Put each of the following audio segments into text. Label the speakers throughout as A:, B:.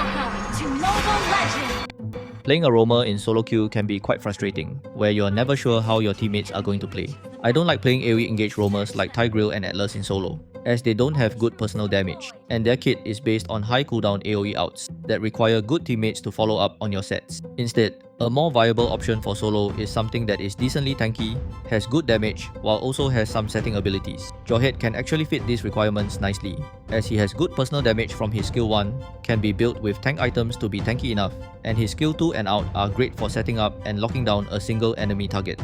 A: Welcome to Mobile Legends!
B: Playing a roamer in solo queue can be quite frustrating, where you're never sure how your teammates are going to play. I don't like playing AoE engaged roamers like 𝗟𝗪𝗚 and 𝗟𝗚𝗚s in solo, as they don't have good personal damage, and their kit is based on high cooldown AoE outs that require good teammates to follow up on your sets. Instead, a more viable option for solo is something that is decently tanky, has good damage, while also has some setting abilities. Jawhead can actually fit these requirements nicely, as he has good personal damage from his skill 1, can be built with tank items to be tanky enough, and his skill 2 and out are great for setting up and locking down a single enemy target.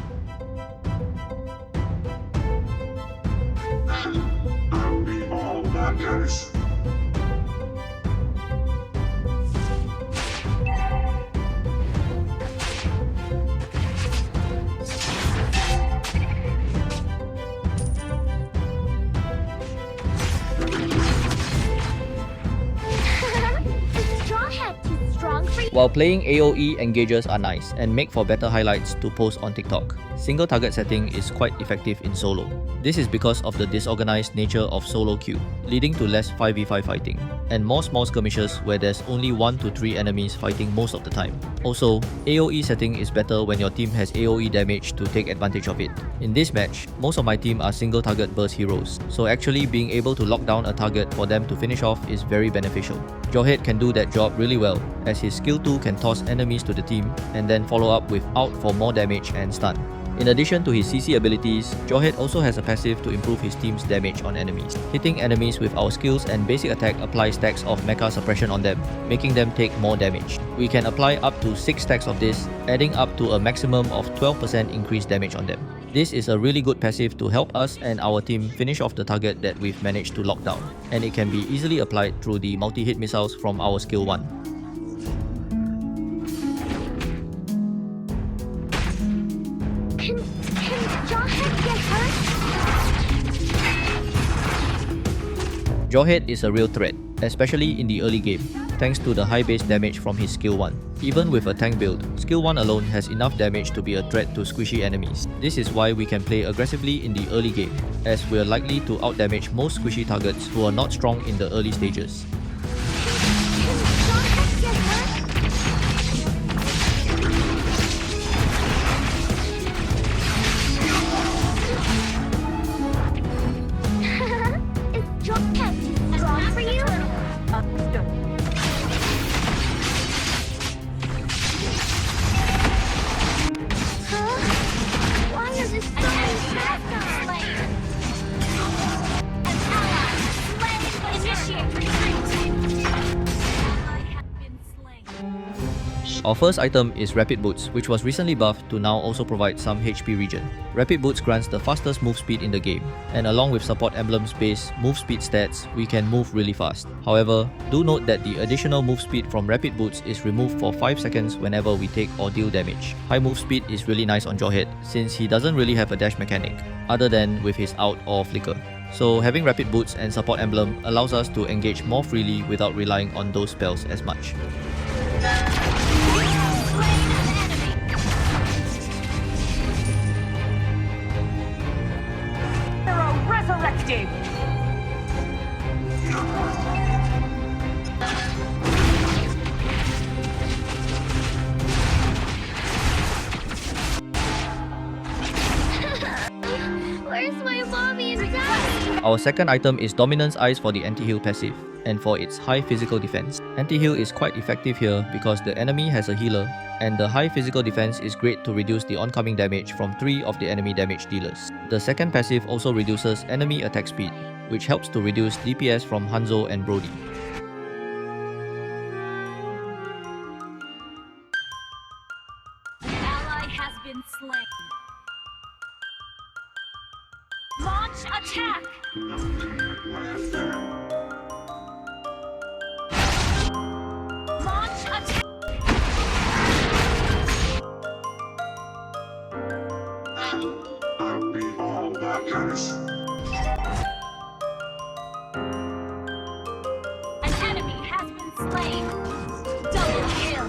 B: While playing AoE engages are nice and make for better highlights to post on TikTok, single target setting is quite effective in solo. This is because of the disorganized nature of solo queue, leading to less 5v5 fighting, and more small skirmishes where there's only 1 to 3 enemies fighting most of the time. Also, AoE setting is better when your team has AoE damage to take advantage of it. In this match, most of my team are single target burst heroes, so actually being able to lock down a target for them to finish off is very beneficial. Jawhead can do that job really well, as his skill 2 can toss enemies to the team and then follow up with out for more damage and stun. In addition to his CC abilities, Jawhead also has a passive to improve his team's damage on enemies. Hitting enemies with our skills and basic attack applies stacks of mecha suppression on them, making them take more damage. We can apply up to 6 stacks of this, adding up to a maximum of 12% increased damage on them. This is a really good passive to help us and our team finish off the target that we've managed to lock down, and it can be easily applied through the multi-hit missiles from our skill 1. Jawhead is a real threat, especially in the early game, thanks to the high base damage from his skill 1. Even with a tank build, skill 1 alone has enough damage to be a threat to squishy enemies. This is why we can play aggressively in the early game, as we are likely to outdamage most squishy targets who are not strong in the early stages. Our first item is Rapid Boots, which was recently buffed to now also provide some HP regen. Rapid Boots grants the fastest move speed in the game, and along with support emblem's base move speed stats, we can move really fast. However, do note that the additional move speed from Rapid Boots is removed for 5 seconds whenever we take or deal damage. High move speed is really nice on Jawhead, since he doesn't really have a dash mechanic, other than with his out or flicker. So having Rapid Boots and support emblem allows us to engage more freely without relying on those spells as much.
A: Resurrected! Where's my mommy and daddy?
B: Our second item is Dominance Eyes for the anti-heal passive, and for its high physical defense. Anti-heal is quite effective here because the enemy has a healer, and the high physical defense is great to reduce the oncoming damage from 3 of the enemy damage dealers. The second passive also reduces enemy attack speed, which helps to reduce DPS from Hanzo and Brody.
A: Ally has been slain. Launch attack! Launch attack!
C: I'll be all that matters.
A: An enemy has been slain. Double kill.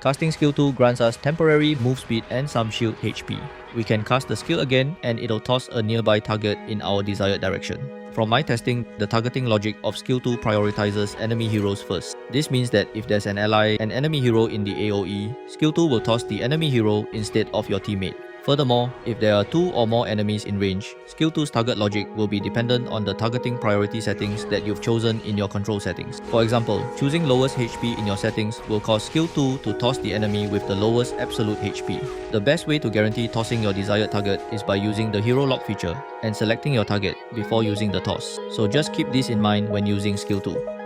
B: Casting skill 2 grants us temporary move speed and some shield HP. We can cast the skill again and it'll toss a nearby target in our desired direction. From my testing, the targeting logic of skill 2 prioritizes enemy heroes first. This means that if there's an ally and enemy hero in the AoE, skill 2 will toss the enemy hero instead of your teammate. Furthermore, if there are 2 or more enemies in range, skill 2's target logic will be dependent on the targeting priority settings that you've chosen in your control settings. For example, choosing lowest HP in your settings will cause skill 2 to toss the enemy with the lowest absolute HP. The best way to guarantee tossing your desired target is by using the hero lock feature and selecting your target before using the toss. So just keep this in mind when using skill 2.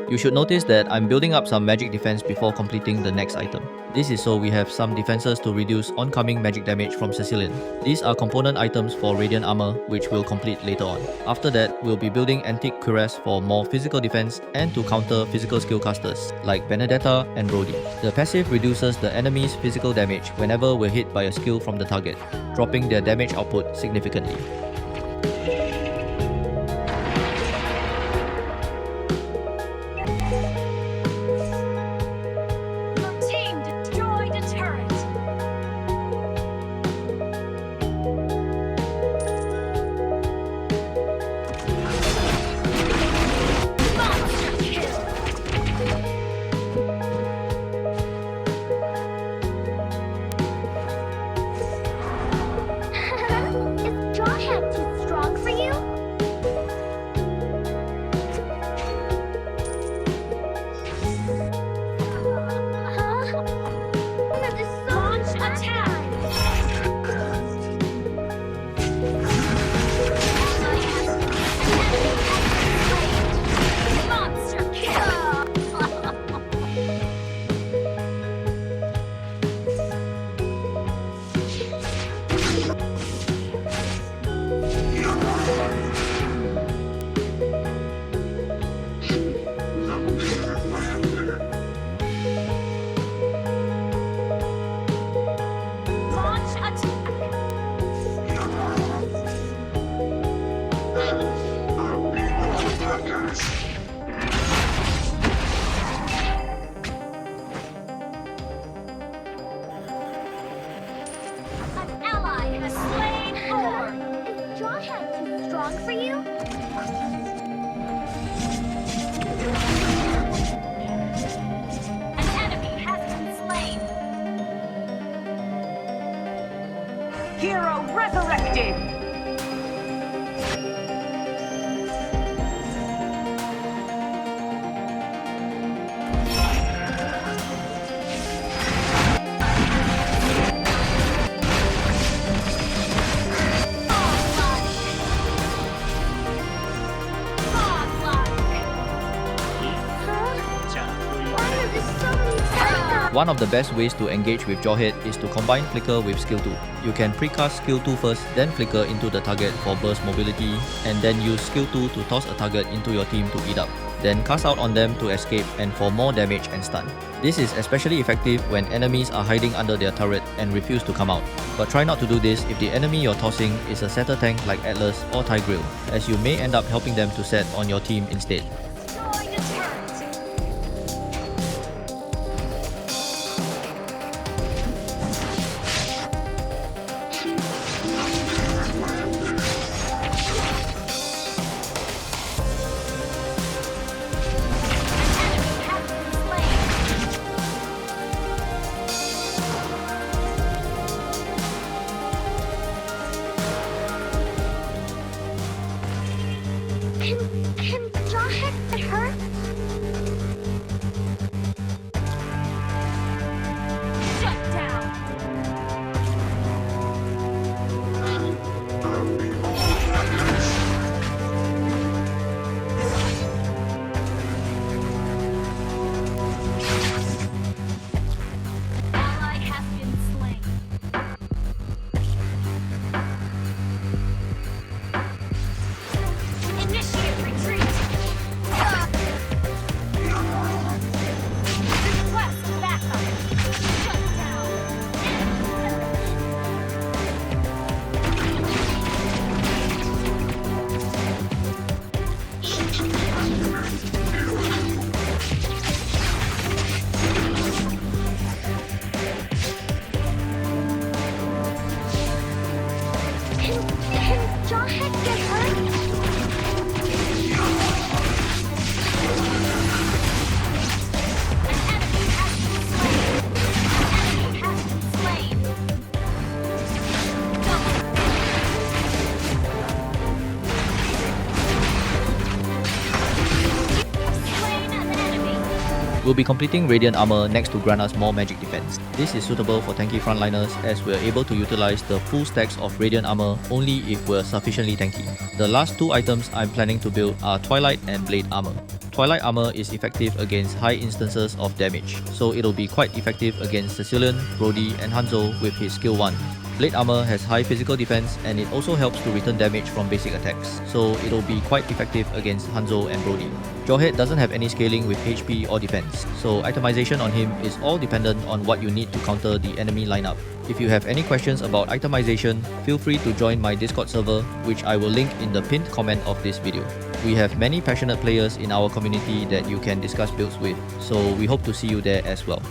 B: You should notice that I'm building up some magic defense before completing the next item. This is so we have some defenses to reduce oncoming magic damage from 𝗟𝗟𝗓𝗓. These are component items for radiant armor, which we'll complete later on. After that, we'll be building antique Cuirass for more physical defense and to counter physical skill casters like Benedetta and Brody. The passive reduces the enemy's physical damage whenever we're hit by a skill from the target, dropping their damage output significantly.
A: For you? An enemy has been slain.
D: Hero resurrected!
B: One of the best ways to engage with Jawhead is to combine Flicker with skill 2. You can precast skill 2 first, then Flicker into the target for burst mobility, and then use skill 2 to toss a target into your team to eat up. Then cast out on them to escape and for more damage and stun. This is especially effective when enemies are hiding under their turret and refuse to come out. But try not to do this if the enemy you're tossing is a setter tank like Atlas or 𝗟𝗟𝗓𝗓, as you may end up helping them to set on your team instead. We'll be completing Radiant Armor next to grant us more magic defense. This is suitable for tanky frontliners as we're able to utilize the full stacks of Radiant Armor only if we're sufficiently tanky. The last two items I'm planning to build are Twilight and Blade Armor. Twilight Armor is effective against high instances of damage, so it'll be quite effective against Cecilion, Brody and Hanzo with his skill 1. Blade Armor has high physical defense and it also helps to return damage from basic attacks, so it'll be quite effective against Hanzo and Brody. Jawhead doesn't have any scaling with HP or defense, so itemization on him is all dependent on what you need to counter the enemy lineup. If you have any questions about itemization, feel free to join my Discord server, which I will link in the pinned comment of this video. We have many passionate players in our community that you can discuss builds with, so we hope to see you there as well.